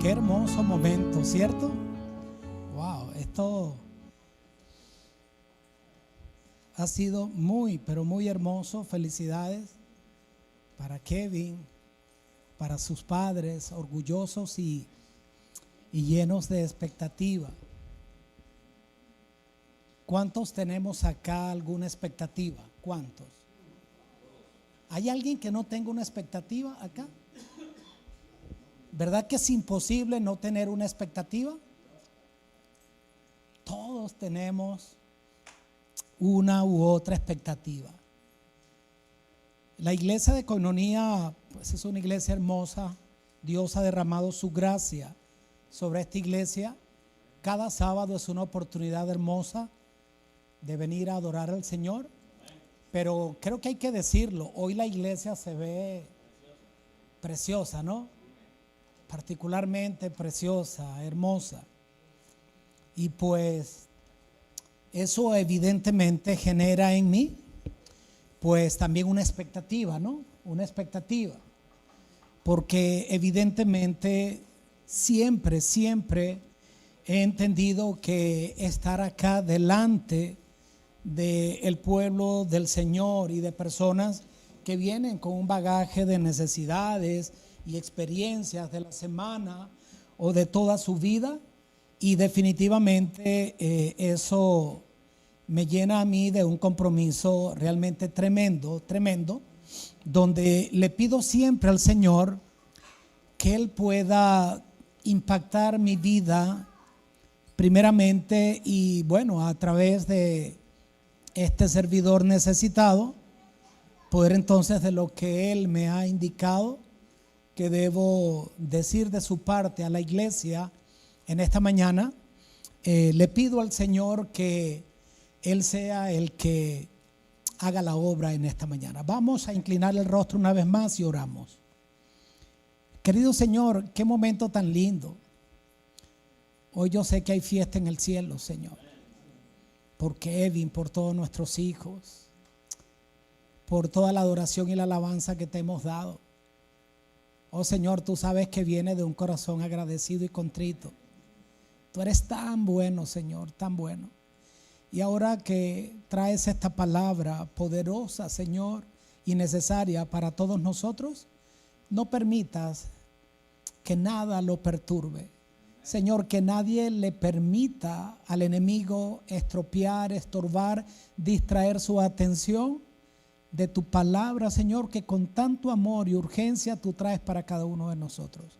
Qué hermoso momento, ¿cierto? Wow, esto ha sido muy, pero muy hermoso. Felicidades para Kevin, para sus padres, orgullosos y llenos de expectativa. ¿Cuántos tenemos acá alguna expectativa? ¿Cuántos? ¿Hay alguien que no tenga una expectativa acá? ¿Verdad que es imposible no tener una expectativa? Todos tenemos una u otra expectativa. La iglesia de Koinonia, pues es una iglesia hermosa. Dios ha derramado su gracia sobre esta iglesia. Cada sábado es una oportunidad hermosa de venir a adorar al Señor. Pero creo que hay que decirlo, hoy la iglesia se ve preciosa, ¿no? Particularmente preciosa, hermosa. Y pues eso evidentemente genera en mí pues también una expectativa, ¿no? Una expectativa. Porque evidentemente siempre he entendido que estar acá delante del pueblo del Señor y de personas que vienen con un bagaje de necesidades y experiencias de la semana o de toda su vida, y definitivamente eso me llena a mí de un compromiso realmente tremendo, donde le pido siempre al Señor que Él pueda impactar mi vida primeramente, y bueno, a través de este servidor necesitado, poder entonces de lo que Él me ha indicado que debo decir de su parte a la iglesia en esta mañana, le pido al Señor que Él sea el que haga la obra en esta mañana. Vamos a inclinar el rostro una vez más y oramos. Querido Señor, qué momento tan lindo. Hoy yo sé que hay fiesta en el cielo, Señor, por Kevin, por todos nuestros hijos, por toda la adoración y la alabanza que te hemos dado. Oh Señor, tú sabes que viene de un corazón agradecido y contrito. Tú eres tan bueno, Señor, tan bueno. Y ahora que traes esta palabra poderosa, Señor, y necesaria para todos nosotros, no permitas que nada lo perturbe. Señor, que nadie le permita al enemigo estropear, estorbar, distraer su atención de tu palabra, Señor, que con tanto amor y urgencia tú traes para cada uno de nosotros.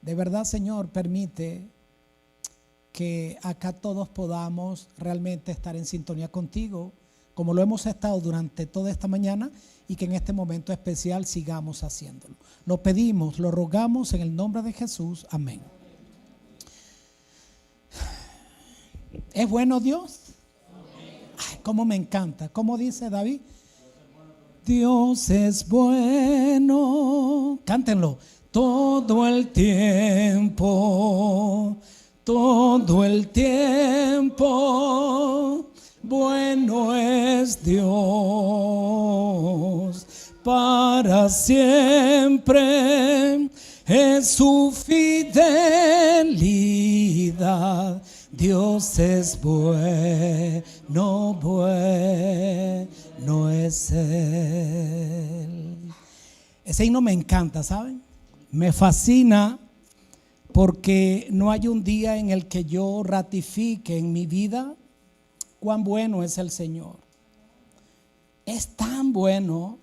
De verdad, Señor, permite que acá todos podamos realmente estar en sintonía contigo, como lo hemos estado durante toda esta mañana, y que en este momento especial sigamos haciéndolo. Lo pedimos, lo rogamos en el nombre de Jesús. Amén. ¿Es bueno Dios? Ay, cómo me encanta. ¿Cómo dice David? Dios es bueno. Cántenlo. Todo el tiempo. Todo el tiempo. Bueno es Dios. Para siempre es su fidelidad. Dios es bueno, bueno es Él. Ese himno me encanta, ¿saben? Me fascina porque no hay un día en el que yo ratifique en mi vida cuán bueno es el Señor. Es tan bueno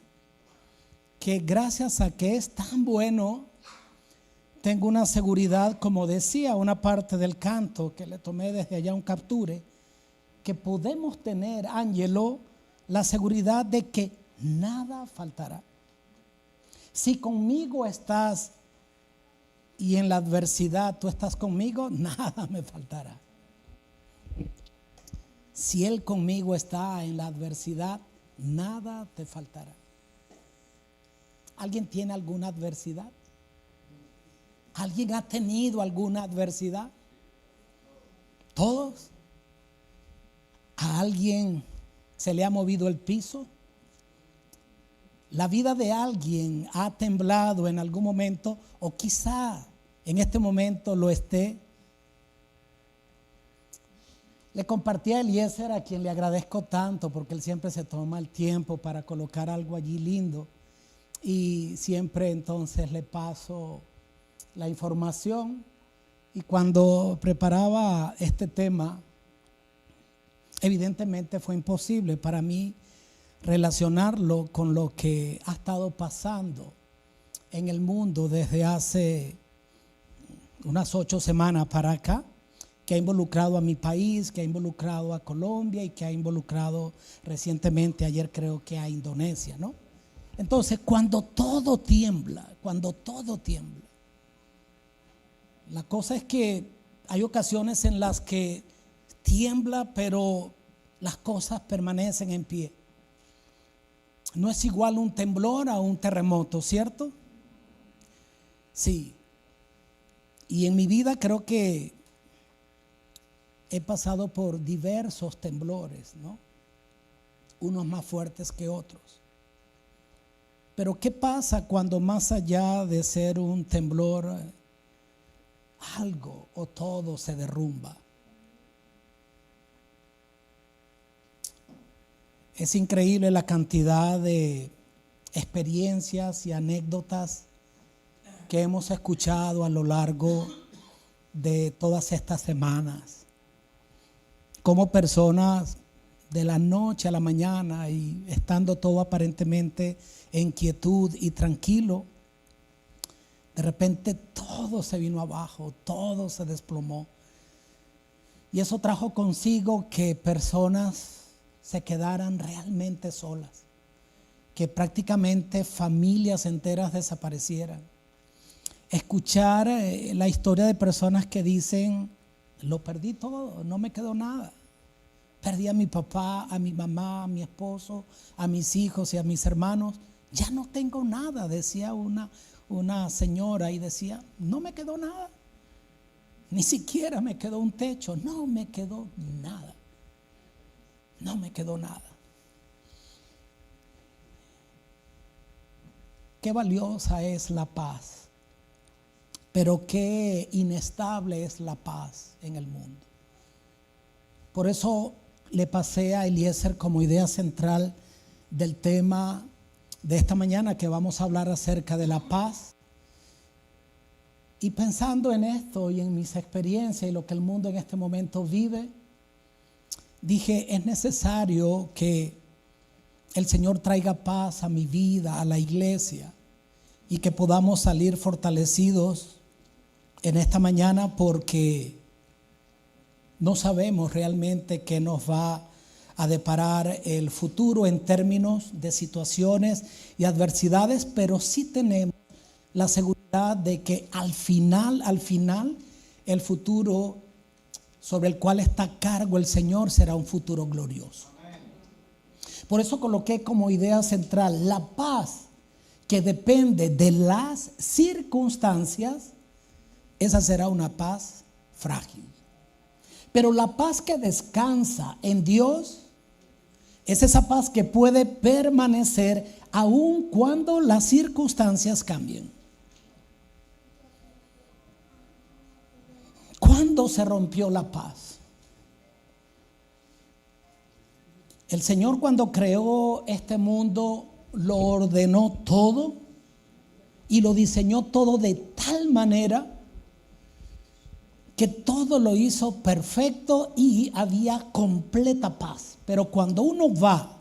que gracias a que es tan bueno, tengo una seguridad, como decía una parte del canto que le tomé desde allá un capture, que podemos tener, Ángelo, la seguridad de que nada faltará. Si conmigo estás y en la adversidad tú estás conmigo, nada me faltará. Si Él conmigo está en la adversidad, nada te faltará. ¿Alguien tiene alguna adversidad? ¿Alguien ha tenido alguna adversidad? ¿Todos? ¿A alguien se le ha movido el piso? ¿La vida de alguien ha temblado en algún momento? O quizá en este momento lo esté. Le compartí a Eliezer, a quien le agradezco tanto porque él siempre se toma el tiempo para colocar algo allí lindo, y siempre entonces le paso la información. Y cuando preparaba este tema, evidentemente fue imposible para mí relacionarlo con lo que ha estado pasando en el mundo desde hace unas 8 semanas para acá, que ha involucrado a mi país, que ha involucrado a Colombia y que ha involucrado recientemente, ayer creo que a Indonesia, ¿no? Entonces, cuando todo tiembla, la cosa es que hay ocasiones en las que tiembla, pero las cosas permanecen en pie. No es igual un temblor a un terremoto, ¿cierto? Sí. Y en mi vida creo que he pasado por diversos temblores, ¿no? Unos más fuertes que otros. Pero ¿qué pasa cuando más allá de ser un temblor, algo o todo se derrumba? Es increíble la cantidad de experiencias y anécdotas que hemos escuchado a lo largo de todas estas semanas. Como personas de la noche a la mañana, y estando todo aparentemente en quietud y tranquilo, de repente todo se vino abajo, todo se desplomó. Y eso trajo consigo que personas se quedaran realmente solas, que prácticamente familias enteras desaparecieran. Escuchar la historia de personas que dicen: lo perdí todo, no me quedó nada. Perdí a mi papá, a mi mamá, a mi esposo, a mis hijos y a mis hermanos. Ya no tengo nada, decía una señora, y decía: no me quedó nada. Ni siquiera me quedó un techo, no me quedó nada. No me quedó nada. Qué valiosa es la paz, pero qué inestable es la paz en el mundo. Por eso le pasé a Eliezer como idea central del tema de esta mañana, que vamos a hablar acerca de la paz. Y pensando en esto y en mis experiencias y lo que el mundo en este momento vive, dije: es necesario que el Señor traiga paz a mi vida, a la iglesia, y que podamos salir fortalecidos en esta mañana, porque no sabemos realmente qué nos va a deparar el futuro en términos de situaciones y adversidades, pero sí tenemos la seguridad de que al final, el futuro sobre el cual está a cargo el Señor será un futuro glorioso. Por eso coloqué como idea central la paz que depende de las circunstancias. Esa será una paz frágil. Pero la paz que descansa en Dios es esa paz que puede permanecer aun cuando las circunstancias cambien. ¿Cuándo se rompió la paz? El Señor, cuando creó este mundo, lo ordenó todo y lo diseñó todo de tal manera que todo lo hizo perfecto y había completa paz. Pero cuando uno va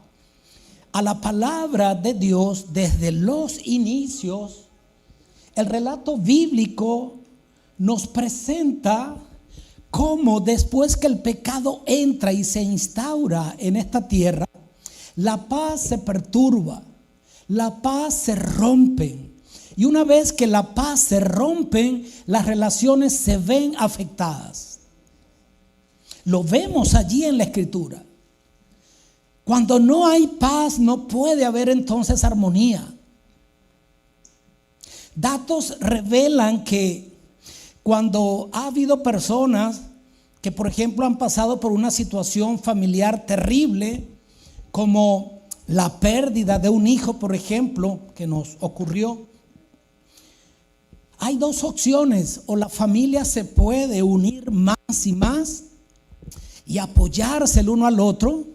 a la palabra de Dios desde los inicios, el relato bíblico nos presenta cómo después que el pecado entra y se instaura en esta tierra, la paz se perturba, la paz se rompe. Y una vez que la paz se rompe, las relaciones se ven afectadas. Lo vemos allí en la Escritura. Cuando no hay paz, no puede haber entonces armonía. Datos revelan que cuando ha habido personas que, por ejemplo, han pasado por una situación familiar terrible, como la pérdida de un hijo, por ejemplo, que nos ocurrió, hay dos opciones: o la familia se puede unir más y más y apoyarse el uno al otro,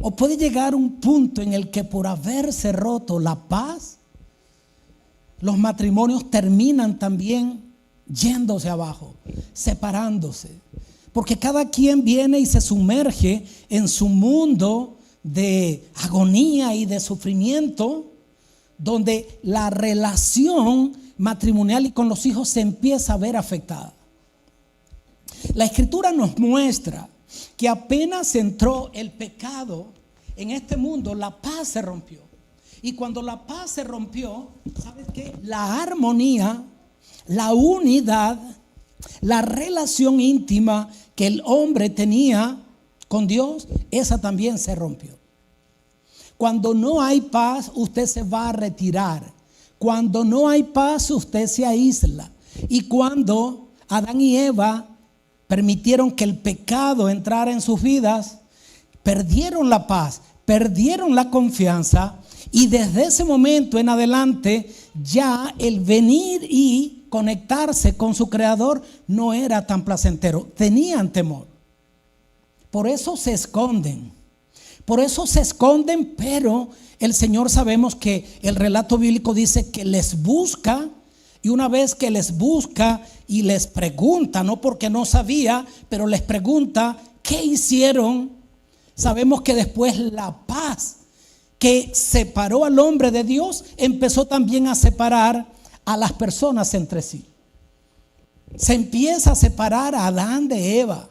o puede llegar un punto en el que por haberse roto la paz, los matrimonios terminan también yéndose abajo, separándose, porque cada quien viene y se sumerge en su mundo de agonía y de sufrimiento, donde la relación matrimonial y con los hijos se empieza a ver afectada. La Escritura nos muestra que apenas entró el pecado en este mundo, la paz se rompió. Y cuando la paz se rompió, ¿sabes qué? La armonía, la unidad, la relación íntima que el hombre tenía con Dios, esa también se rompió. Cuando no hay paz, usted se va a retirar. Cuando no hay paz, usted se aísla. Y cuando Adán y Eva permitieron que el pecado entrara en sus vidas, perdieron la paz, perdieron la confianza, y desde ese momento en adelante ya el venir y conectarse con su Creador no era tan placentero. Tenían temor. Por eso se esconden. Pero el Señor, sabemos que el relato bíblico dice que les busca. Y una vez que les busca y les pregunta, no porque no sabía, pero les pregunta qué hicieron, sabemos que después la paz que separó al hombre de Dios empezó también a separar a las personas entre sí. Se empieza a separar a Adán de Eva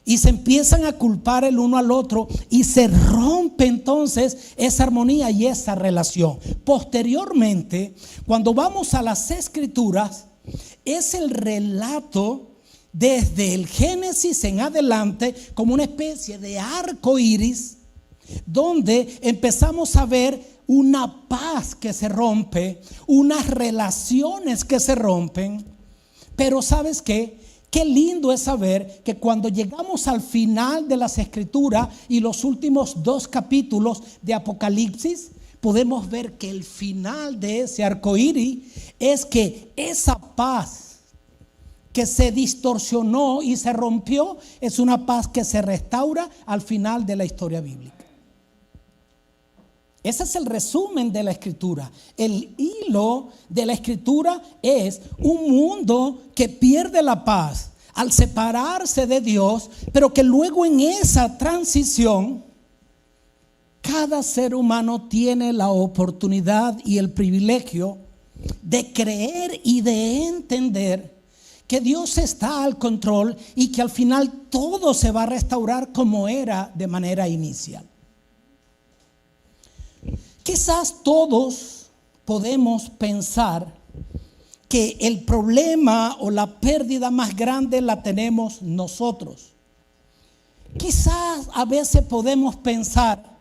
y se empiezan a culpar el uno al otro, y se rompe entonces esa armonía y esa relación. Posteriormente, cuando vamos a las Escrituras, es el relato desde el Génesis en adelante como una especie de arco iris, donde empezamos a ver una paz que se rompe, unas relaciones que se rompen. Pero ¿sabes qué? Qué lindo es saber que cuando llegamos al final de las Escrituras y los últimos 2 capítulos de Apocalipsis, podemos ver que el final de ese arcoíris es que esa paz que se distorsionó y se rompió es una paz que se restaura al final de la historia bíblica. Ese es el resumen de la Escritura. El hilo de la Escritura es un mundo que pierde la paz al separarse de Dios, pero que luego en esa transición cada ser humano tiene la oportunidad y el privilegio de creer y de entender que Dios está al control y que al final todo se va a restaurar como era de manera inicial. Quizás todos podemos pensar que el problema o la pérdida más grande la tenemos nosotros. Quizás a veces podemos pensar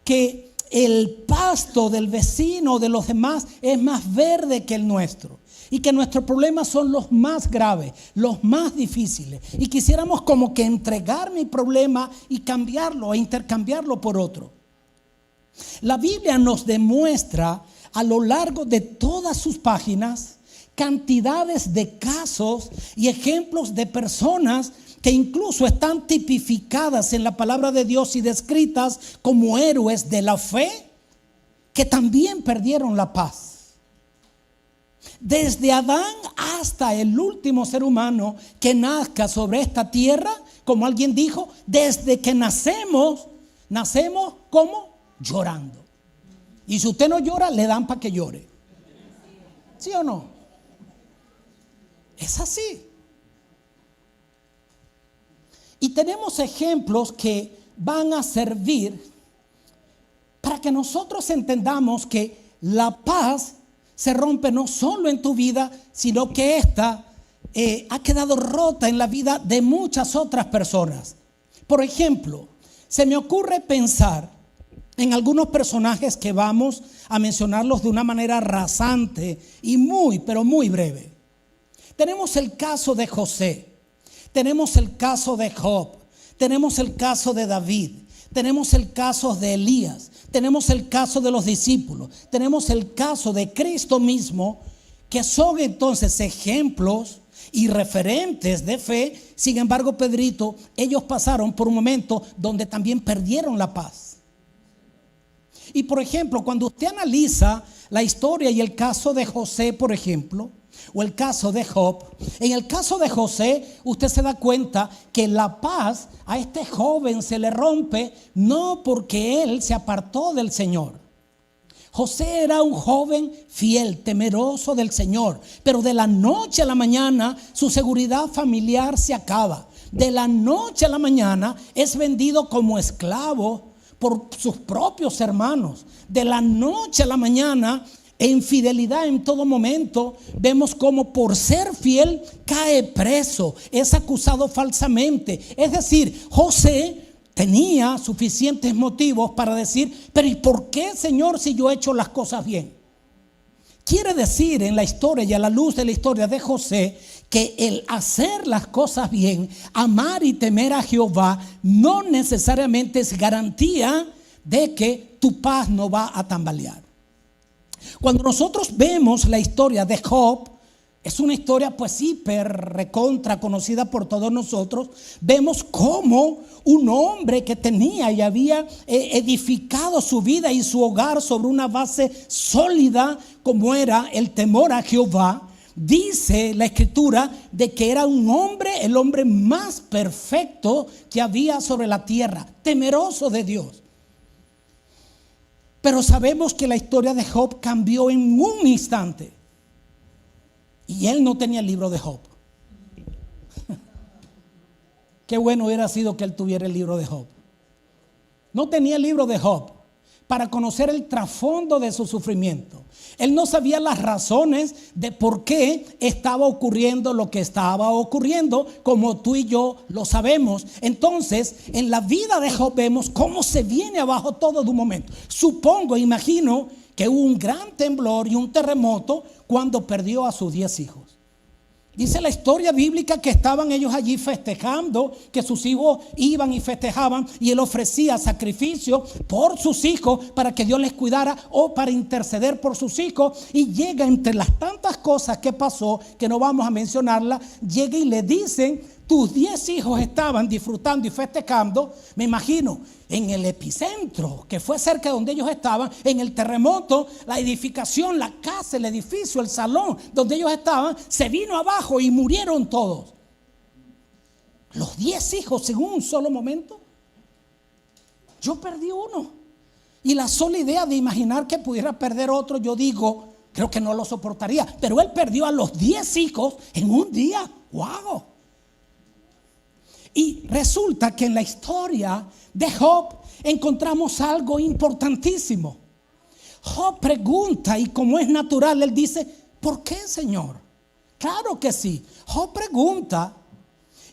que el pasto del vecino o de los demás es más verde que el nuestro, y que nuestros problemas son los más graves, los más difíciles, y quisiéramos como que entregar mi problema y cambiarlo e intercambiarlo por otro. La Biblia nos demuestra a lo largo de todas sus páginas cantidades de casos y ejemplos de personas que incluso están tipificadas en la palabra de Dios y descritas como héroes de la fe, que también perdieron la paz. Desde Adán hasta el último ser humano que nazca sobre esta tierra, como alguien dijo, desde que nacemos ¿cómo? Llorando. Y si usted no llora, le dan para que llore. ¿Sí o no? Es así. Y tenemos ejemplos que van a servir para que nosotros entendamos que la paz se rompe no solo en tu vida, sino que esta ha quedado rota en la vida de muchas otras personas. Por ejemplo, se me ocurre pensar en algunos personajes que vamos a mencionarlos de una manera rasante y pero muy breve. Tenemos el caso de José, tenemos el caso de Job, tenemos el caso de David, tenemos el caso de Elías, tenemos el caso de los discípulos, tenemos el caso de Cristo mismo, que son entonces ejemplos y referentes de fe. Sin embargo, Pedrito, ellos pasaron por un momento donde también perdieron la paz. Y por ejemplo, cuando usted analiza la historia y el caso de José, por ejemplo, o el caso de Job, en el caso de José, usted se da cuenta que la paz a este joven se le rompe no porque él se apartó del Señor. José era un joven fiel, temeroso del Señor, pero de la noche a la mañana su seguridad familiar se acaba. De la noche a la mañana es vendido como esclavo por sus propios hermanos. De la noche a la mañana, infidelidad en todo momento. Vemos como por ser fiel cae preso, es acusado falsamente. Es decir, José tenía suficientes motivos para decir: pero ¿y por qué, Señor, si yo he hecho las cosas bien? Quiere decir, en la historia y a la luz de la historia de José, que el hacer las cosas bien, amar y temer a Jehová, no necesariamente es garantía de que tu paz no va a tambalear. Cuando nosotros vemos la historia de Job, es una historia pues hiper recontra conocida por todos nosotros. Vemos cómo un hombre que tenía y había edificado su vida y su hogar sobre una base sólida como era el temor a Jehová, dice la escritura de que era un hombre, el hombre más perfecto que había sobre la tierra, temeroso de Dios. Pero sabemos que la historia de Job cambió en un instante. Y él no tenía el libro de Job. Qué bueno hubiera sido que él tuviera el libro de Job. No tenía el libro de Job para conocer el trasfondo de su sufrimiento. Él no sabía las razones de por qué estaba ocurriendo lo que estaba ocurriendo, como tú y yo lo sabemos. Entonces, en la vida de Job vemos cómo se viene abajo todo de un momento. Supongo, imagino que hubo un gran temblor y un terremoto cuando perdió a sus 10 hijos. Dice la historia bíblica que estaban ellos allí festejando, que sus hijos iban y festejaban, y él ofrecía sacrificio por sus hijos para que Dios les cuidara o para interceder por sus hijos. Y llega, entre las tantas cosas que pasó, que no vamos a mencionarlas, llega y le dicen: tus 10 hijos estaban disfrutando y festejando, me imagino, en el epicentro, que fue cerca de donde ellos estaban, en el terremoto, la edificación, la casa, el edificio, el salón donde ellos estaban, se vino abajo y murieron todos. Los 10 hijos en un solo momento. Yo perdí uno. Y la sola idea de imaginar que pudiera perder otro, yo digo, creo que no lo soportaría. Pero él perdió a los 10 hijos en un día. ¡Wow! Y resulta que en la historia de Job encontramos algo importantísimo. Job pregunta, y como es natural, él dice: ¿por qué, Señor? Claro que sí. Job pregunta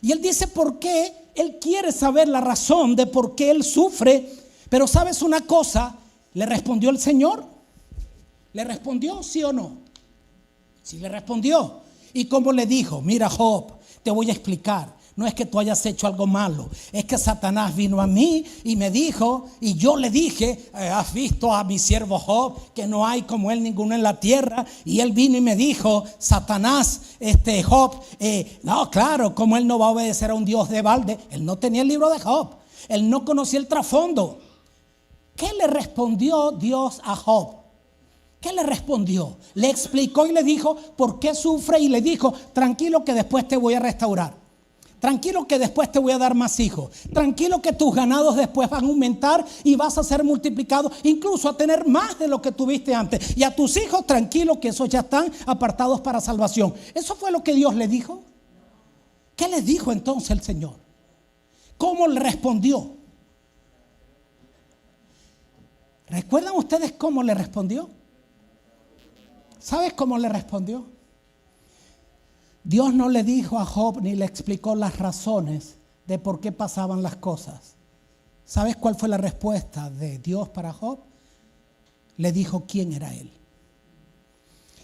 y él dice por qué. Él quiere saber la razón de por qué él sufre. Pero ¿sabes una cosa? ¿Le respondió el Señor? ¿Le respondió, sí o no? Sí, le respondió. ¿Y cómo le dijo? Mira, Job, te voy a explicar. No es que tú hayas hecho algo malo, es que Satanás vino a mí y me dijo, y yo le dije: has visto a mi siervo Job, que no hay como él ninguno en la tierra. Y él vino y me dijo: Satanás, Job, no, claro, como él no va a obedecer a un Dios de balde. Él no tenía el libro de Job, él no conocía el trasfondo. ¿Qué le respondió Dios a Job? ¿Qué le respondió? Le explicó y le dijo por qué sufre, y le dijo: tranquilo que después te voy a restaurar. Tranquilo que después te voy a dar más hijos. Tranquilo que tus ganados después van a aumentar y vas a ser multiplicado, incluso a tener más de lo que tuviste antes. Y a tus hijos, tranquilo que esos ya están apartados para salvación. ¿Eso fue lo que Dios le dijo? ¿Qué le dijo entonces el Señor? ¿Cómo le respondió? ¿Recuerdan ustedes cómo le respondió? ¿Sabes cómo le respondió? Dios no le dijo a Job ni le explicó las razones de por qué pasaban las cosas. ¿Sabes cuál fue la respuesta de Dios para Job? Le dijo quién era él.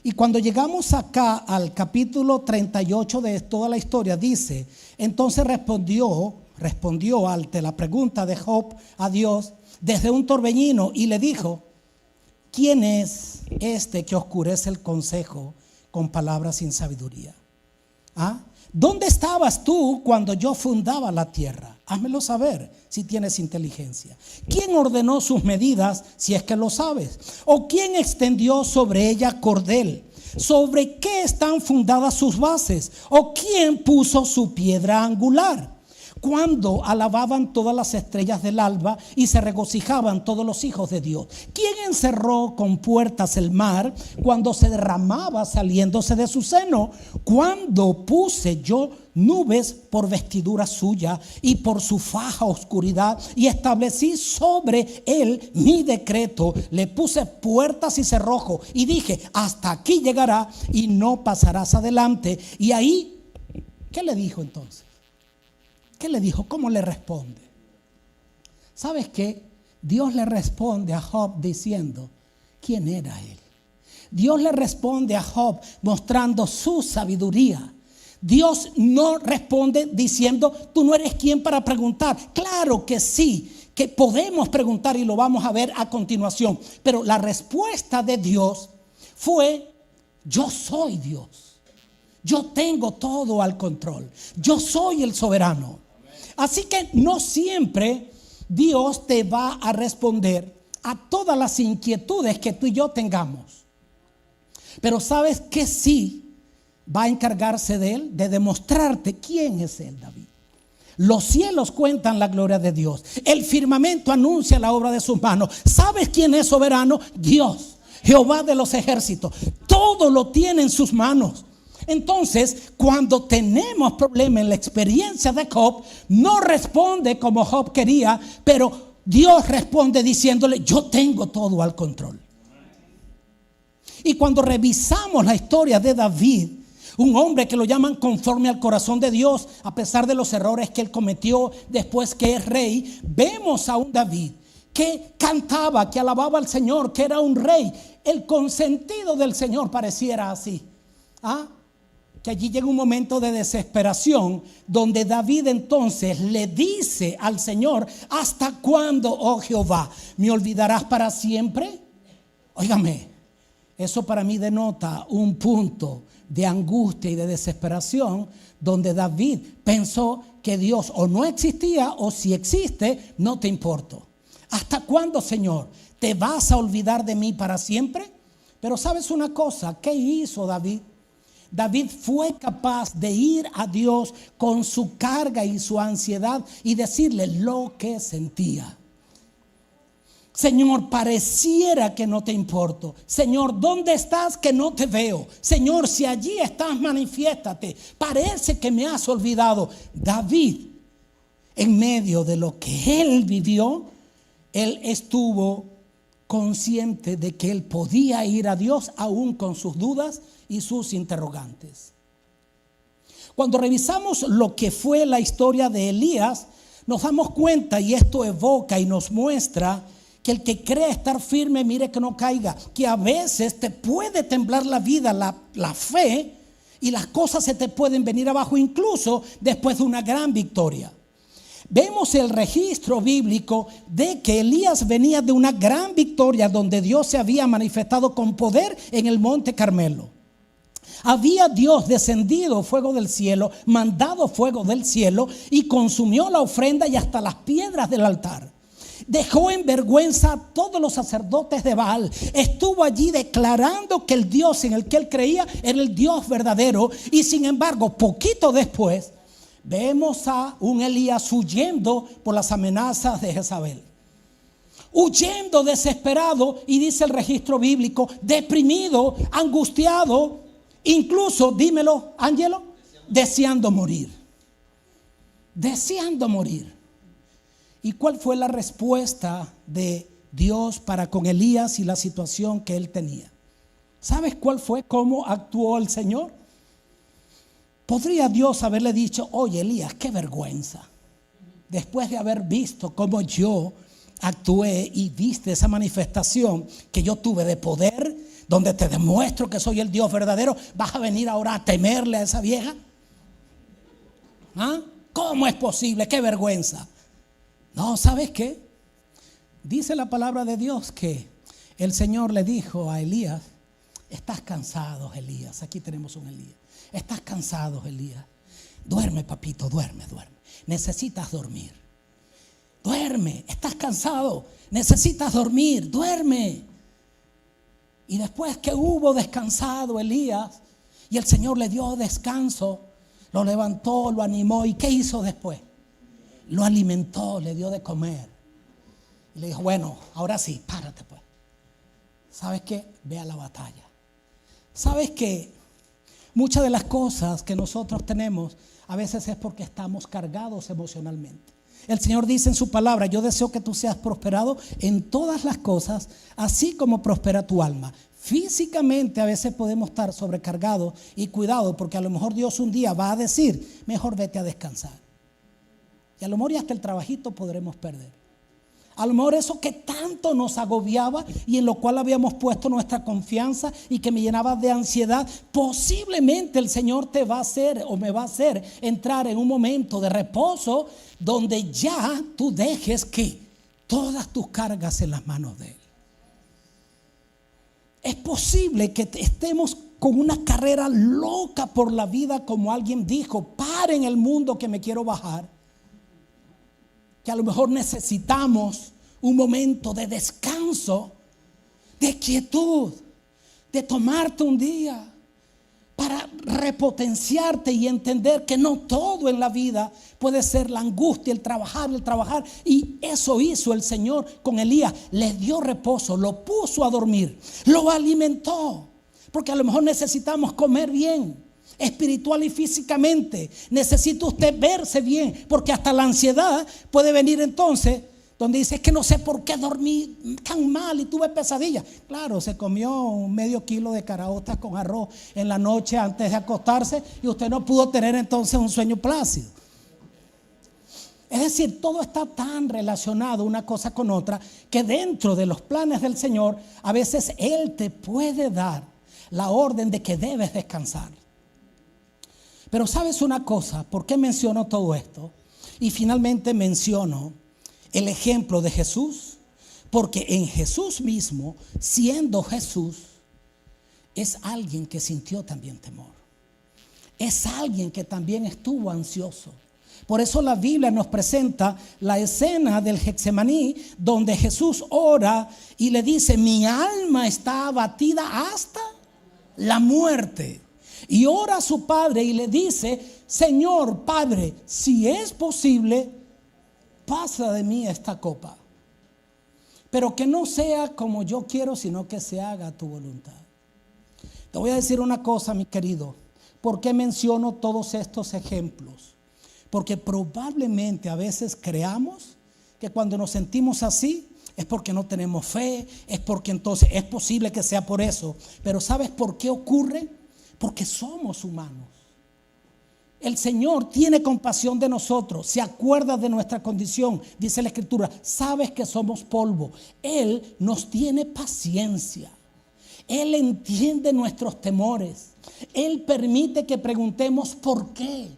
Y cuando llegamos acá al capítulo 38 de toda la historia, dice: entonces respondió ante la pregunta de Job a Dios desde un torbellino y le dijo: ¿quién es este que oscurece el consejo con palabras sin sabiduría. ¿Ah? ¿Dónde estabas tú cuando yo fundaba la tierra? Házmelo saber si tienes inteligencia. ¿Quién ordenó sus medidas si es que lo sabes? ¿O quién extendió sobre ella cordel? ¿Sobre qué están fundadas sus bases? ¿O quién puso su piedra angular? Cuando alababan todas las estrellas del alba y se regocijaban todos los hijos de Dios. ¿Quién encerró con puertas el mar cuando se derramaba saliéndose de su seno? Cuando puse yo nubes por vestidura suya y por su faja oscuridad, y establecí sobre él mi decreto. Le puse puertas y cerrojo y dije: hasta aquí llegará y no pasarás adelante. Y ahí, ¿qué le dijo entonces? ¿Qué le dijo? ¿Cómo le responde? ¿Sabes qué? Dios le responde a Job diciendo quién era él. Dios le responde a Job mostrando su sabiduría. Dios no responde diciendo: tú no eres quien para preguntar. Claro que sí, que podemos preguntar, y lo vamos a ver a continuación. Pero la respuesta de Dios fue: yo soy Dios. Yo tengo todo al control. Yo soy el soberano. Así que no siempre Dios te va a responder a todas las inquietudes que tú y yo tengamos. Pero ¿sabes qué sí va a encargarse de él? De demostrarte quién es él, David. Los cielos cuentan la gloria de Dios. El firmamento anuncia la obra de sus manos. ¿Sabes quién es soberano? Dios, Jehová de los ejércitos. Todo lo tiene en sus manos. Entonces, cuando tenemos problemas en la experiencia de Job, no responde como Job quería, pero Dios responde diciéndole: yo tengo todo al control. Y cuando revisamos la historia de David, un hombre que lo llaman conforme al corazón de Dios, a pesar de los errores que él cometió después que es rey, vemos a un David que cantaba, que alababa al Señor, que era un rey, el consentido del Señor, pareciera así. Que allí llega un momento de desesperación donde David entonces le dice al Señor: ¿hasta cuándo, oh Jehová, me olvidarás para siempre? Óigame, eso para mí denota un punto de angustia y de desesperación donde David pensó que Dios o no existía, o si existe, no te importo. ¿Hasta cuándo, Señor? ¿Te vas a olvidar de mí para siempre? Pero ¿sabes una cosa? ¿Qué hizo David? David fue capaz de ir a Dios con su carga y su ansiedad y decirle lo que sentía. Señor, pareciera que no te importo. Señor, ¿dónde estás que no te veo? Señor, si allí estás, manifiéstate. Parece que me has olvidado. David, en medio de lo que él vivió, él estuvo consciente de que él podía ir a Dios aún con sus dudas y sus interrogantes. Cuando revisamos lo que fue la historia de Elías, nos damos cuenta, y esto evoca y nos muestra, que el que cree estar firme, mire que no caiga, que a veces te puede temblar la vida, la fe, y las cosas se te pueden venir abajo incluso después de una gran victoria. Vemos el registro bíblico de que Elías venía de una gran victoria donde Dios se había manifestado con poder en el monte Carmelo. Había Dios descendido fuego del cielo, mandado fuego del cielo y consumió la ofrenda y hasta las piedras del altar. Dejó en vergüenza a todos los sacerdotes de Baal. Estuvo allí declarando que el Dios en el que él creía era el Dios verdadero. Y sin embargo, poquito después, vemos a un Elías huyendo por las amenazas de Jezabel. Huyendo desesperado, y dice el registro bíblico, deprimido, angustiado, incluso, dímelo, Ángelo, deseando morir. Deseando morir. ¿Y cuál fue la respuesta de Dios para con Elías y la situación que él tenía? ¿Sabes cuál fue? ¿Cómo actuó el Señor? Podría Dios haberle dicho: oye, Elías, qué vergüenza, después de haber visto cómo yo actué y viste esa manifestación que yo tuve de poder, donde te demuestro que soy el Dios verdadero, ¿vas a venir ahora a temerle a esa vieja? ¿Cómo es posible? ¡Qué vergüenza! No, ¿sabes qué? Dice la palabra de Dios que el Señor le dijo a Elías: Estás cansado, Elías. Aquí tenemos un Elías. Estás cansado, Elías. Duerme, papito, duerme. Necesitas dormir. Duerme, estás cansado. Necesitas dormir, duerme. Y después que hubo descansado Elías y el Señor le dio descanso, lo levantó, lo animó. ¿Y qué hizo después? Lo alimentó, le dio de comer. Y le dijo, bueno, ahora sí, párate pues. ¿Sabes qué? Ve a la batalla. ¿Sabes qué? Muchas de las cosas que nosotros tenemos a veces es porque estamos cargados emocionalmente. El Señor dice en su palabra, yo deseo que tú seas prosperado en todas las cosas, así como prospera tu alma. Físicamente a veces podemos estar sobrecargados y cuidados, porque a lo mejor Dios un día va a decir, mejor vete a descansar. Y a lo mejor y hasta el trabajito podremos perder. A lo mejor eso que tanto nos agobiaba y en lo cual habíamos puesto nuestra confianza y que me llenaba de ansiedad, posiblemente el Señor te va a hacer o me va a hacer entrar en un momento de reposo donde ya tú dejes que todas tus cargas en las manos de Él. Es posible que estemos con una carrera loca por la vida, como alguien dijo, paren el mundo que me quiero bajar. Que a lo mejor necesitamos un momento de descanso, de quietud, de tomarte un día para repotenciarte y entender que no todo en la vida puede ser la angustia, el trabajar. Y eso hizo el Señor con Elías. Le dio reposo, lo puso a dormir, lo alimentó. Porque a lo mejor necesitamos comer bien, espiritual y físicamente. Necesita usted verse bien, porque hasta la ansiedad puede venir entonces donde dice, es que no sé por qué dormí tan mal y tuve pesadillas. Claro, se comió medio kilo de caraotas con arroz en la noche antes de acostarse y usted no pudo tener entonces un sueño plácido. Es decir, todo está tan relacionado una cosa con otra que dentro de los planes del Señor a veces Él te puede dar la orden de que debes descansar. Pero ¿sabes una cosa? ¿Por qué menciono todo esto? Y finalmente menciono el ejemplo de Jesús. Porque en Jesús mismo, siendo Jesús, es alguien que sintió también temor. Es alguien que también estuvo ansioso. Por eso la Biblia nos presenta la escena del Getsemaní, donde Jesús ora y le dice, mi alma está abatida hasta la muerte. Y ora a su Padre y le dice, Señor Padre, si es posible, pasa de mí esta copa, pero que no sea como yo quiero, sino que se haga tu voluntad. Te voy a decir una cosa, mi querido. ¿Por qué menciono todos estos ejemplos? Porque probablemente a veces creamos que cuando nos sentimos así es porque no tenemos fe, es porque entonces es posible que sea por eso. Pero ¿sabes por qué ocurre? Porque somos humanos. El Señor tiene compasión de nosotros, se acuerda de nuestra condición, dice la Escritura, sabes que somos polvo. Él nos tiene paciencia, Él entiende nuestros temores, Él permite que preguntemos por qué.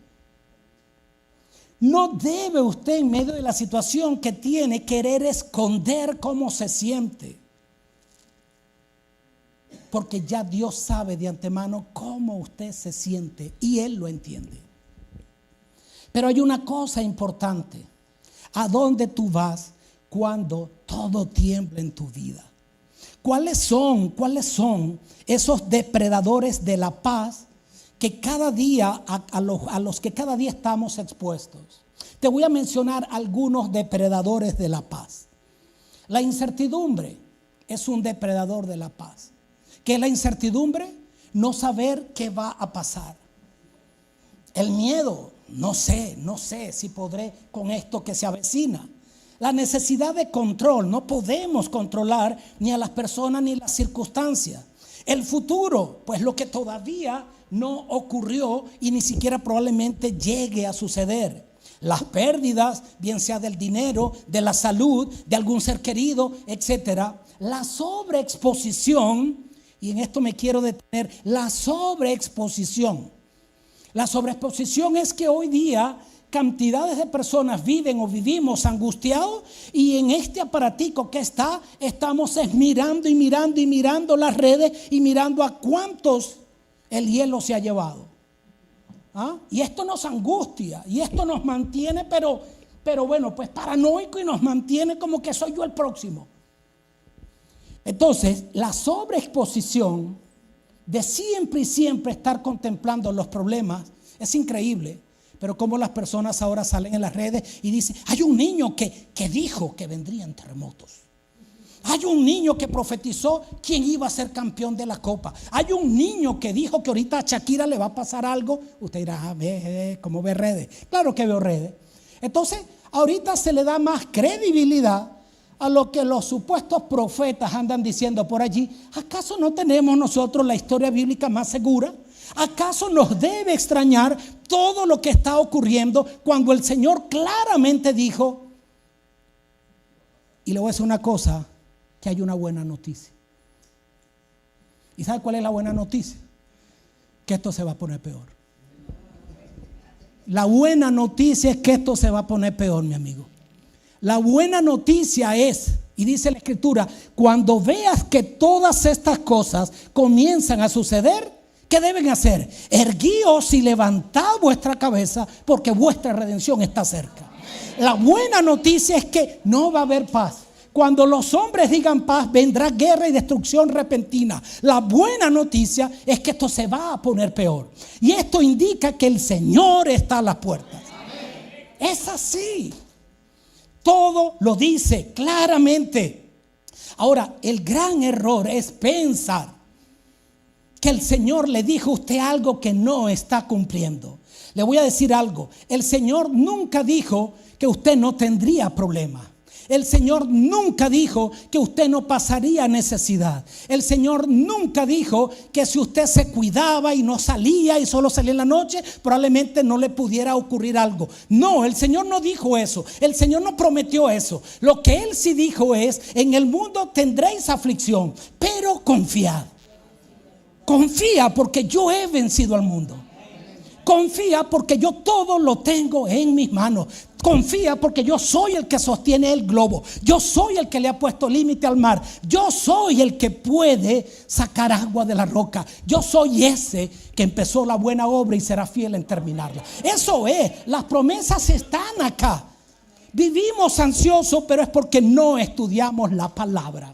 No debe usted en medio de la situación que tiene querer esconder cómo se siente. Porque ya Dios sabe de antemano cómo usted se siente y Él lo entiende. Pero hay una cosa importante. ¿A dónde tú vas cuando todo tiembla en tu vida? ¿Cuáles son esos depredadores de la paz que cada día, a los que cada día estamos expuestos? Te voy a mencionar algunos depredadores de la paz. La incertidumbre es un depredador de la paz. ¿Qué es la incertidumbre? No saber qué va a pasar. El miedo, no sé si podré con esto que se avecina. La necesidad de control, no podemos controlar ni a las personas ni las circunstancias. El futuro, pues lo que todavía no ocurrió y ni siquiera probablemente llegue a suceder. Las pérdidas, bien sea del dinero, de la salud, de algún ser querido, etcétera. La sobreexposición, y en esto me quiero detener, la sobreexposición. La sobreexposición es que hoy día cantidades de personas viven o vivimos angustiados, y en este aparatico que estamos mirando y mirando y mirando las redes y mirando a cuántos el hielo se ha llevado. Y esto nos angustia y esto nos mantiene, pero bueno, pues paranoico, y nos mantiene como que soy yo el próximo. Entonces, la sobreexposición de siempre y siempre estar contemplando los problemas es increíble. Pero como las personas ahora salen en las redes y dicen: hay un niño que dijo que vendrían terremotos. Hay un niño que profetizó quién iba a ser campeón de la copa. Hay un niño que dijo que ahorita a Shakira le va a pasar algo. Usted dirá: ¿cómo ve redes? Claro que veo redes. Entonces, ahorita se le da más credibilidad a lo que los supuestos profetas andan diciendo por allí. ¿Acaso no tenemos nosotros la historia bíblica más segura? ¿Acaso nos debe extrañar todo lo que está ocurriendo cuando el Señor claramente dijo? Y le voy a decir una cosa, que hay una buena noticia. ¿Y sabe cuál es la buena noticia? Que esto se va a poner peor. La buena noticia es que esto se va a poner peor, mi amigo. La buena noticia es, y dice la Escritura, cuando veas que todas estas cosas comienzan a suceder, ¿qué deben hacer? Erguíos y levantad vuestra cabeza, porque vuestra redención está cerca. La buena noticia es que no va a haber paz. Cuando los hombres digan paz, vendrá guerra y destrucción repentina. La buena noticia es que esto se va a poner peor. Y esto indica que el Señor está a las puertas. Es así. Todo lo dice claramente. Ahora, el gran error es pensar que el Señor le dijo a usted algo que no está cumpliendo. Le voy a decir algo. El Señor nunca dijo que usted no tendría problemas. El Señor nunca dijo que usted no pasaría necesidad. El Señor nunca dijo que si usted se cuidaba y no salía y solo salía en la noche, probablemente no le pudiera ocurrir algo. No, el Señor no dijo eso. El Señor no prometió eso. Lo que Él sí dijo es: en el mundo tendréis aflicción, pero confiad. Confía, porque yo he vencido al mundo. Confía, porque yo todo lo tengo en mis manos. Confía, porque yo soy el que sostiene el globo. Yo soy el que le ha puesto límite al mar. Yo soy el que puede sacar agua de la roca. Yo soy ese que empezó la buena obra y será fiel en terminarla. Eso es, las promesas están acá. Vivimos ansiosos, pero es porque no estudiamos la palabra.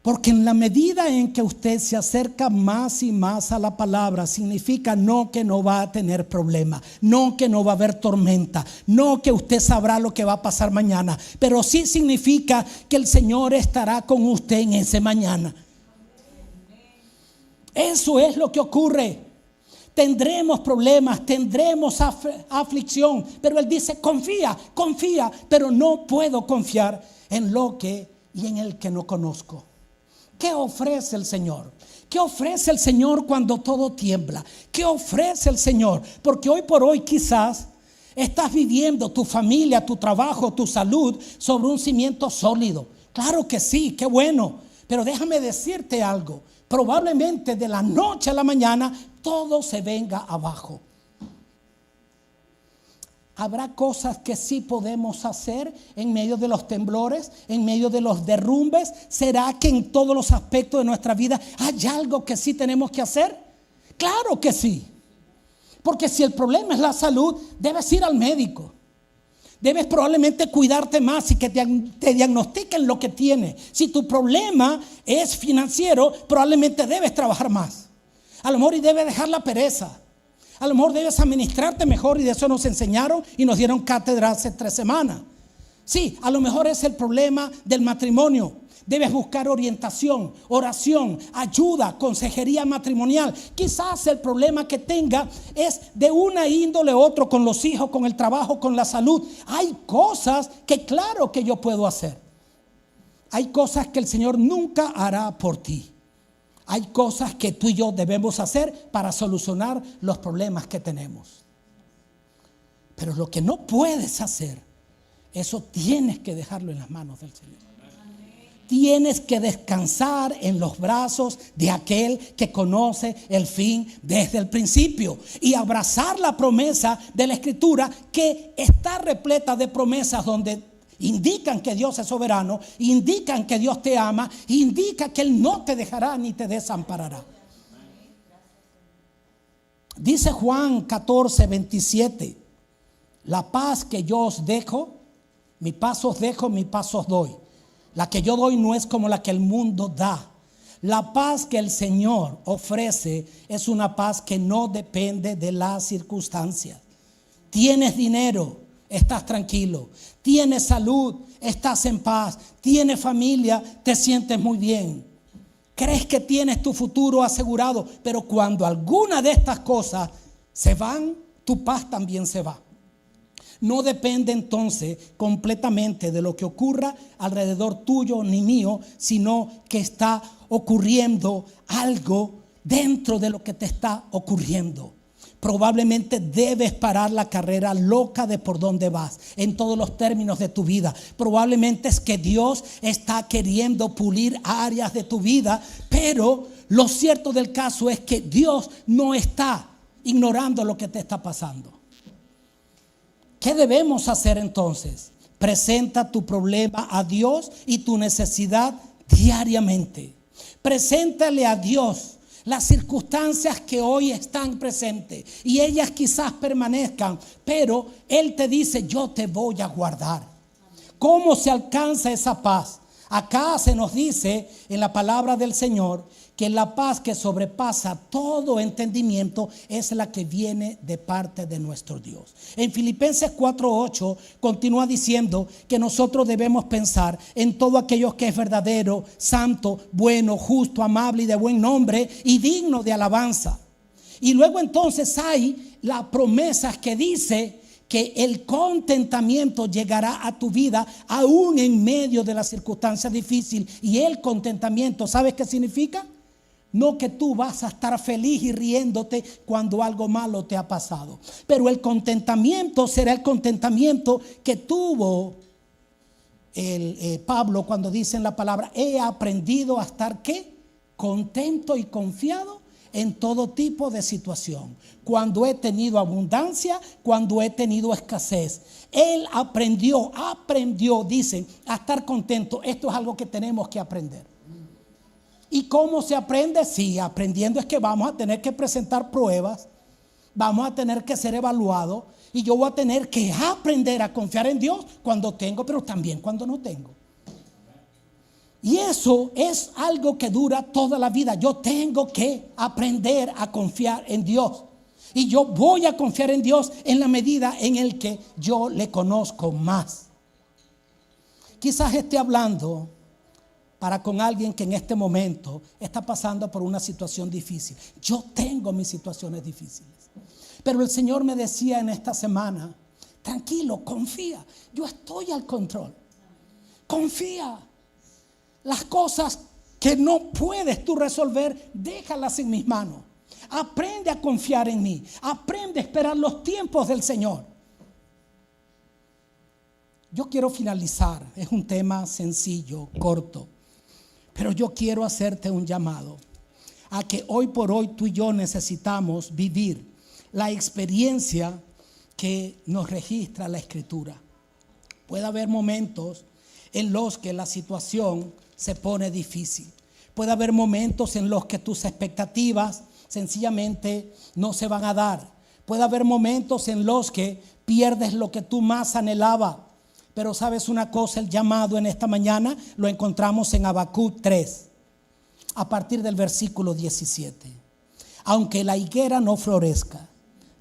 Porque en la medida en que usted se acerca más y más a la palabra, significa no que no va a tener problema, no que no va a haber tormenta, no que usted sabrá lo que va a pasar mañana, pero sí significa que el Señor estará con usted en ese mañana. Eso es lo que ocurre. Tendremos problemas, tendremos aflicción, pero Él dice: confía, confía, pero no puedo confiar en lo que y en el que no conozco. ¿Qué ofrece el Señor? ¿Qué ofrece el Señor cuando todo tiembla? ¿Qué ofrece el Señor? Porque hoy por hoy quizás estás viviendo tu familia, tu trabajo, tu salud sobre un cimiento sólido. Claro que sí, qué bueno. Pero déjame decirte algo. Probablemente de la noche a la mañana todo se venga abajo. Habrá cosas que sí podemos hacer en medio de los temblores, en medio de los derrumbes. ¿Será que en todos los aspectos de nuestra vida hay algo que sí tenemos que hacer? Claro que sí. Porque si el problema es la salud, debes ir al médico. Debes probablemente cuidarte más y que te diagnostiquen lo que tienes. Si tu problema es financiero, probablemente debes trabajar más. A lo mejor y debes dejar la pereza. A lo mejor debes administrarte mejor, y de eso nos enseñaron y nos dieron cátedra hace 3 semanas. Sí, a lo mejor es el problema del matrimonio. Debes buscar orientación, oración, ayuda, consejería matrimonial. Quizás el problema que tenga es de una índole u otro, con los hijos, con el trabajo, con la salud. Hay cosas que claro que yo puedo hacer. Hay cosas que el Señor nunca hará por ti. Hay cosas que tú y yo debemos hacer para solucionar los problemas que tenemos. Pero lo que no puedes hacer, eso tienes que dejarlo en las manos del Señor. Tienes que descansar en los brazos de aquel que conoce el fin desde el principio y abrazar la promesa de la Escritura, que está repleta de promesas donde indican que Dios es soberano, indican que Dios te ama, indica que Él no te dejará ni te desamparará. Dice Juan 14, 27, la paz que yo os dejo, mi paz os dejo, mi paz os doy. La que yo doy no es como la que el mundo da. La paz que el Señor ofrece es una paz que no depende de las circunstancias. Tienes dinero, estás tranquilo. Tienes salud, estás en paz. Tienes familia, te sientes muy bien. Crees que tienes tu futuro asegurado, pero cuando alguna de estas cosas se van, tu paz también se va. No depende entonces completamente de lo que ocurra alrededor tuyo ni mío, sino que está ocurriendo algo dentro de lo que te está ocurriendo. Probablemente debes parar la carrera loca de por dónde vas en todos los términos de tu vida. Probablemente es que Dios está queriendo pulir áreas de tu vida, pero lo cierto del caso es que Dios no está ignorando lo que te está pasando. ¿Qué debemos hacer entonces? Presenta tu problema a Dios y tu necesidad diariamente. Preséntale a Dios las circunstancias que hoy están presentes y ellas quizás permanezcan, pero Él te dice: yo te voy a guardar. ¿Cómo se alcanza esa paz? Acá se nos dice en la palabra del Señor que la paz que sobrepasa todo entendimiento es la que viene de parte de nuestro Dios. En Filipenses 4:8 continúa diciendo que nosotros debemos pensar en todo aquello que es verdadero, santo, bueno, justo, amable y de buen nombre y digno de alabanza. Y luego entonces hay las promesas que dice que el contentamiento llegará a tu vida aún en medio de las circunstancias difíciles. Y el contentamiento, ¿sabes qué significa? No que tú vas a estar feliz y riéndote cuando algo malo te ha pasado, pero el contentamiento será el contentamiento que tuvo Pablo cuando dice en la palabra: he aprendido a estar ¿qué? Contento y confiado en todo tipo de situación. Cuando he tenido abundancia, cuando he tenido escasez. Él aprendió, dicen, a estar contento. Esto es algo que tenemos que aprender. ¿Y cómo se aprende? Sí, aprendiendo es que vamos a tener que presentar pruebas, vamos a tener que ser evaluados y yo voy a tener que aprender a confiar en Dios cuando tengo, pero también cuando no tengo. Y eso es algo que dura toda la vida. Yo tengo que aprender a confiar en Dios. Y yo voy a confiar en Dios en la medida en el que yo le conozco más. Quizás esté hablando para con alguien que en este momento está pasando por una situación difícil. Yo tengo mis situaciones difíciles. Pero el Señor me decía en esta semana: tranquilo, confía. Yo estoy al control. Confía. Las cosas que no puedes tú resolver, déjalas en mis manos. Aprende a confiar en mí. Aprende a esperar los tiempos del Señor. Yo quiero finalizar. Es un tema sencillo, corto. Pero yo quiero hacerte un llamado a que hoy por hoy tú y yo necesitamos vivir la experiencia que nos registra la Escritura. Puede haber momentos en los que la situación se pone difícil. Puede haber momentos en los que tus expectativas sencillamente no se van a dar. Puede haber momentos en los que pierdes lo que tú más anhelabas. Pero sabes una cosa, el llamado en esta mañana lo encontramos en Habacuc 3, a partir del versículo 17. Aunque la higuera no florezca,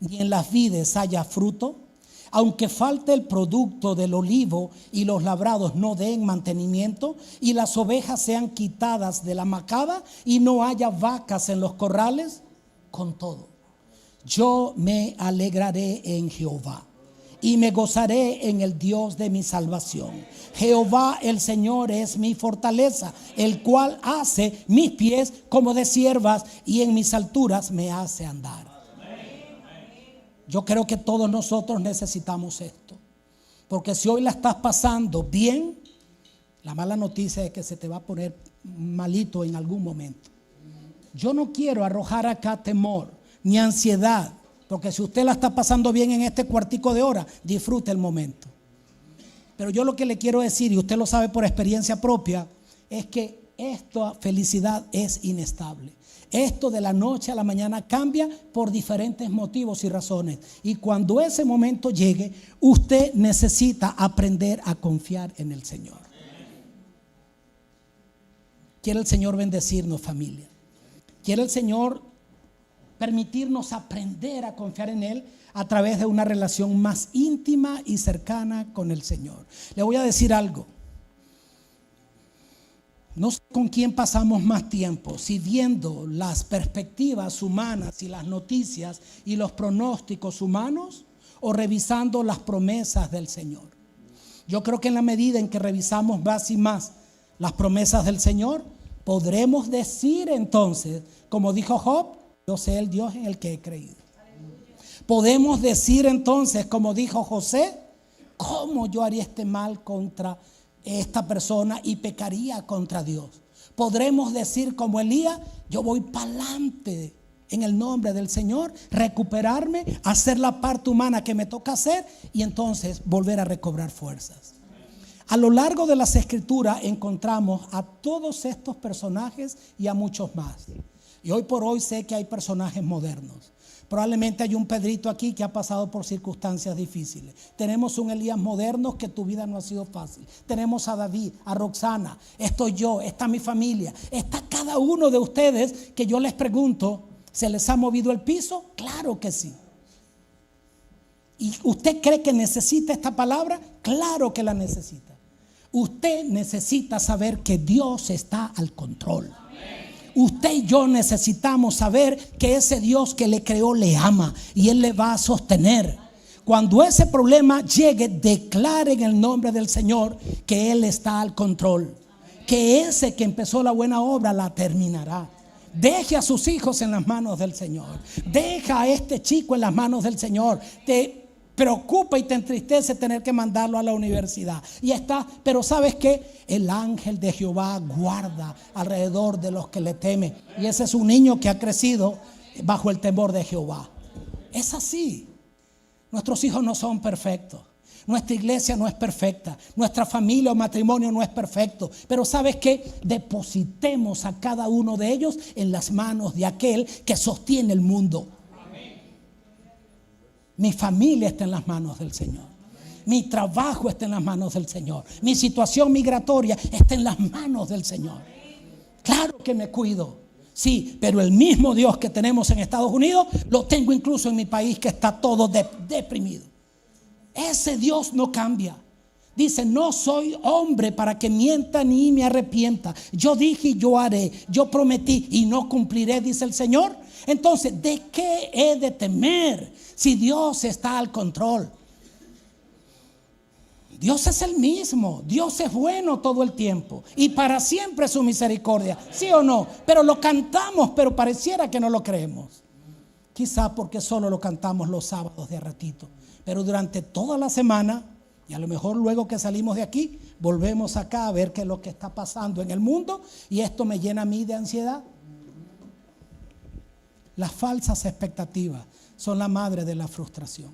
ni en las vides haya fruto, aunque falte el producto del olivo y los labrados no den mantenimiento, y las ovejas sean quitadas de la macada y no haya vacas en los corrales, con todo, yo me alegraré en Jehová y me gozaré en el Dios de mi salvación. Jehová el Señor es mi fortaleza, el cual hace mis pies como de ciervas y en mis alturas me hace andar. Yo creo que todos nosotros necesitamos esto, porque si hoy la estás pasando bien, La mala noticia es que se te va a poner malito en algún momento. Yo no quiero arrojar acá temor ni ansiedad, porque si usted la está pasando bien en este cuartico de hora, disfrute el momento. Pero yo lo que le quiero decir, y usted lo sabe por experiencia propia, es que esta felicidad es inestable. Esto de la noche a la mañana cambia por diferentes motivos y razones. Y cuando ese momento llegue, usted necesita aprender a confiar en el Señor. Quiere el Señor bendecirnos, familia. Quiere el Señor permitirnos aprender a confiar en Él a través de una relación más íntima y cercana con el Señor. Le voy a decir algo. No sé con quién pasamos más tiempo, si viendo las perspectivas humanas y las noticias y los pronósticos humanos, o revisando las promesas del Señor. Yo creo que en la medida en que revisamos más y más las promesas del Señor, podremos decir entonces, como dijo Job, yo sé el Dios en el que he creído. Podemos decir entonces, como dijo José, ¿cómo yo haría este mal contra esta persona y pecaría contra Dios? Podremos decir como Elías, yo voy para adelante en el nombre del Señor, recuperarme, hacer la parte humana que me toca hacer y entonces volver a recobrar fuerzas. A lo largo de las Escrituras encontramos a todos estos personajes y a muchos más. Y hoy por hoy sé que hay personajes modernos. Probablemente hay un Pedrito aquí que ha pasado por circunstancias difíciles. Tenemos un Elías moderno que tu vida no ha sido fácil. Tenemos a David, a Roxana, estoy yo, está mi familia, está cada uno de ustedes que yo les pregunto, ¿se les ha movido el piso? Claro que sí. ¿Y usted cree que necesita esta palabra? Claro que la necesita. Usted necesita saber que Dios está al control. Usted y yo necesitamos saber que ese Dios que le creó le ama y Él le va a sostener. Cuando ese problema llegue, declare en el nombre del Señor que Él está al control. Que ese que empezó la buena obra la terminará. Deje a sus hijos en las manos del Señor. Deja a este chico en las manos del Señor. Te preocupa y te entristece tener que mandarlo a la universidad. Y está, pero ¿sabes qué? El ángel de Jehová guarda alrededor de los que le temen. Y ese es un niño que ha crecido bajo el temor de Jehová. Es así. Nuestros hijos no son perfectos. Nuestra iglesia no es perfecta. Nuestra familia o matrimonio no es perfecto. Pero ¿sabes qué? Depositemos a cada uno de ellos en las manos de aquel que sostiene el mundo. Mi familia está en las manos del Señor. Mi trabajo está en las manos del Señor. Mi situación migratoria está en las manos del Señor. Claro que me cuido. Sí, pero el mismo Dios que tenemos en Estados Unidos lo tengo incluso en mi país, que está todo deprimido. Ese Dios no cambia. Dice, no soy hombre para que mienta ni me arrepienta. Yo dije y yo haré. Yo prometí y no cumpliré, dice el Señor. Entonces, ¿de qué he de temer si Dios está al control? Dios es el mismo. Dios es bueno todo el tiempo y para siempre su misericordia. ¿Sí o no? Pero lo cantamos, pero pareciera que no lo creemos. Quizá porque solo lo cantamos los sábados de a ratito. Pero durante toda la semana, y a lo mejor luego que salimos de aquí, volvemos acá a ver qué es lo que está pasando en el mundo. Y esto me llena a mí de ansiedad. Las falsas expectativas son la madre de la frustración.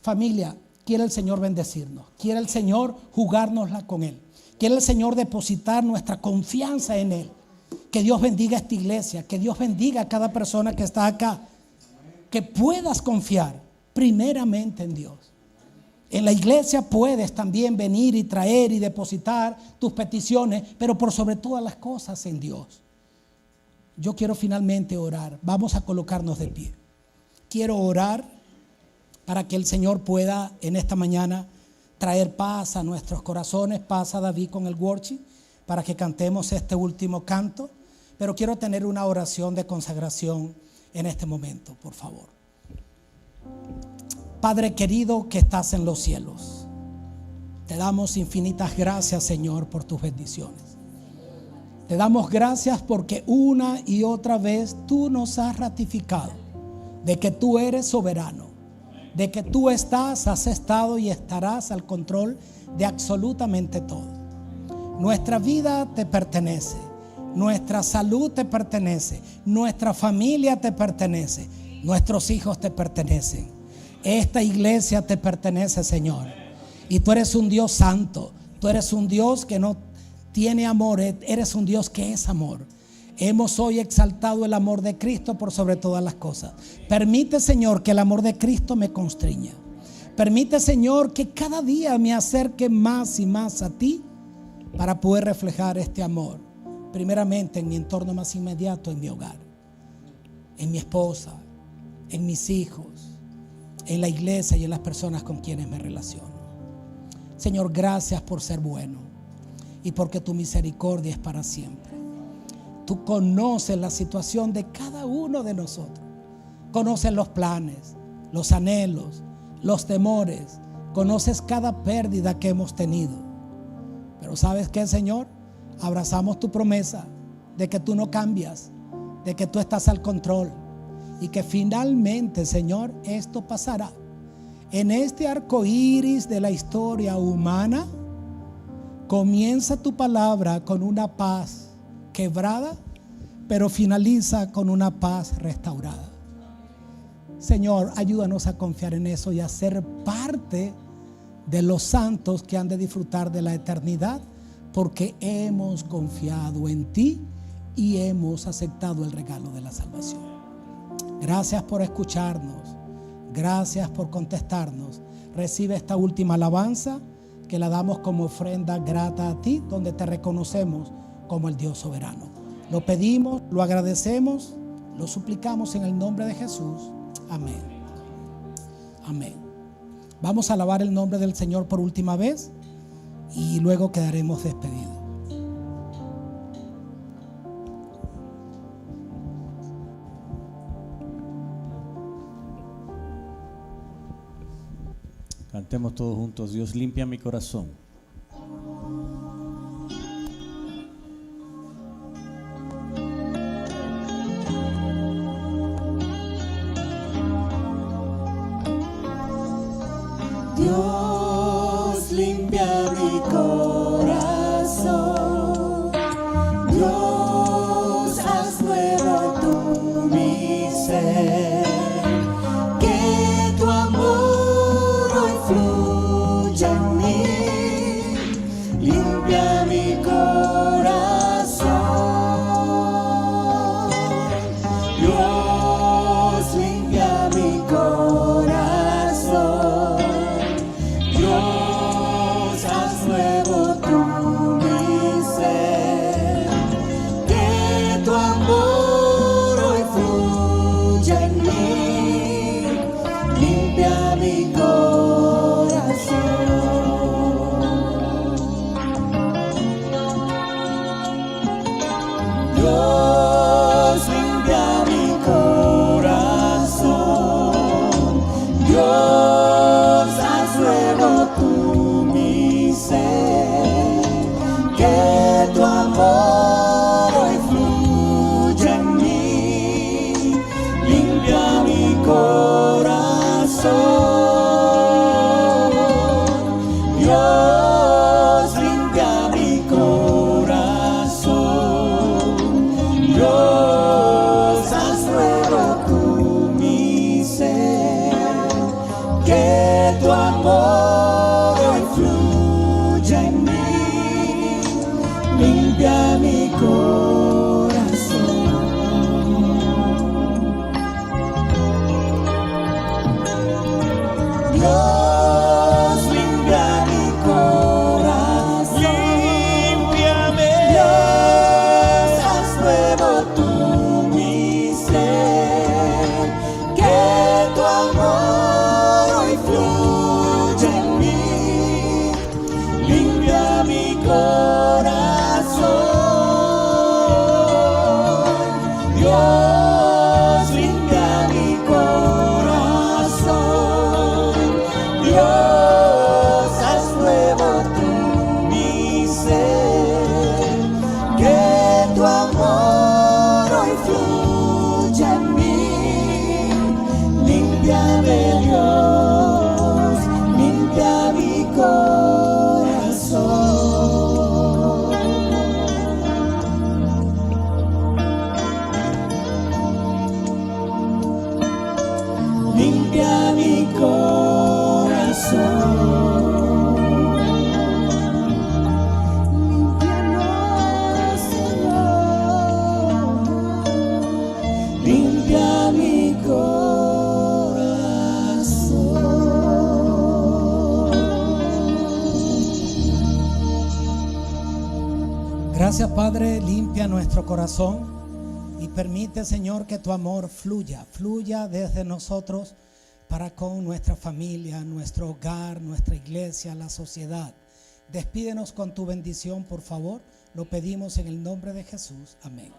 Familia, quiere el Señor bendecirnos. Quiere el Señor jugárnosla con Él. Quiere el Señor depositar nuestra confianza en Él. Que Dios bendiga a esta iglesia. Que Dios bendiga a cada persona que está acá. Que puedas confiar primeramente en Dios. En la iglesia puedes también venir y traer y depositar tus peticiones, pero por sobre todas las cosas en Dios. Yo quiero finalmente orar. Vamos a colocarnos de pie. Quiero orar para que el Señor pueda en esta mañana traer paz a nuestros corazones. Paz a David con el worship para que cantemos este último canto. Pero quiero tener una oración de consagración en este momento, por favor. Padre querido que estás en los cielos, te damos infinitas gracias, Señor, por tus bendiciones. Te damos gracias porque una y otra vez tú nos has ratificado de que tú eres soberano, de que tú has estado y estarás al control de absolutamente todo. Nuestra vida te pertenece, nuestra salud te pertenece, nuestra familia te pertenece, nuestros hijos te pertenecen. Esta iglesia te pertenece, Señor. Y tú eres un Dios santo, tú eres un Dios que no tiene amor, eres un Dios que es amor. Hemos hoy exaltado el amor de Cristo por sobre todas las cosas. Permite, Señor, que el amor de Cristo me constriña. Permite, Señor, que cada día me acerque más y más a ti para poder reflejar este amor. Primeramente en mi entorno más inmediato, en mi hogar, en mi esposa, en mis hijos, en la iglesia y en las personas con quienes me relaciono. Señor, gracias por ser bueno y porque tu misericordia es para siempre. Tú conoces la situación de cada uno de nosotros. Conoces los planes, los anhelos, los temores. Conoces cada pérdida que hemos tenido. Pero ¿sabes qué, Señor? Abrazamos tu promesa de que tú no cambias, de que tú estás al control y que finalmente, Señor, esto pasará. En este arco iris de la historia humana, comienza tu palabra con una paz quebrada, pero finaliza con una paz restaurada. Señor, ayúdanos a confiar en eso y a ser parte de los santos que han de disfrutar de la eternidad, porque hemos confiado en ti y hemos aceptado el regalo de la salvación. Gracias por escucharnos, gracias por contestarnos. Recibe esta última alabanza que la damos como ofrenda grata a ti, donde te reconocemos como el Dios soberano. Lo pedimos, lo agradecemos, lo suplicamos en el nombre de Jesús. Amén. Amén. Vamos a alabar el nombre del Señor por última vez y luego quedaremos despedidos. Cantemos todos juntos. Dios limpia mi corazón. Dios limpia mi corazón. Dios haz nuevo tú mi ser. Que tu amor hoy fluya en mí. Limpia mi corazón. Dios limpia mi corazón. Dios haz nuevo Gracias, Padre, limpia nuestro corazón y permite, Señor, que tu amor fluya desde nosotros para con nuestra familia, nuestro hogar, nuestra iglesia, la sociedad. Despídenos con tu bendición, por favor. Lo pedimos en el nombre de Jesús. Amén.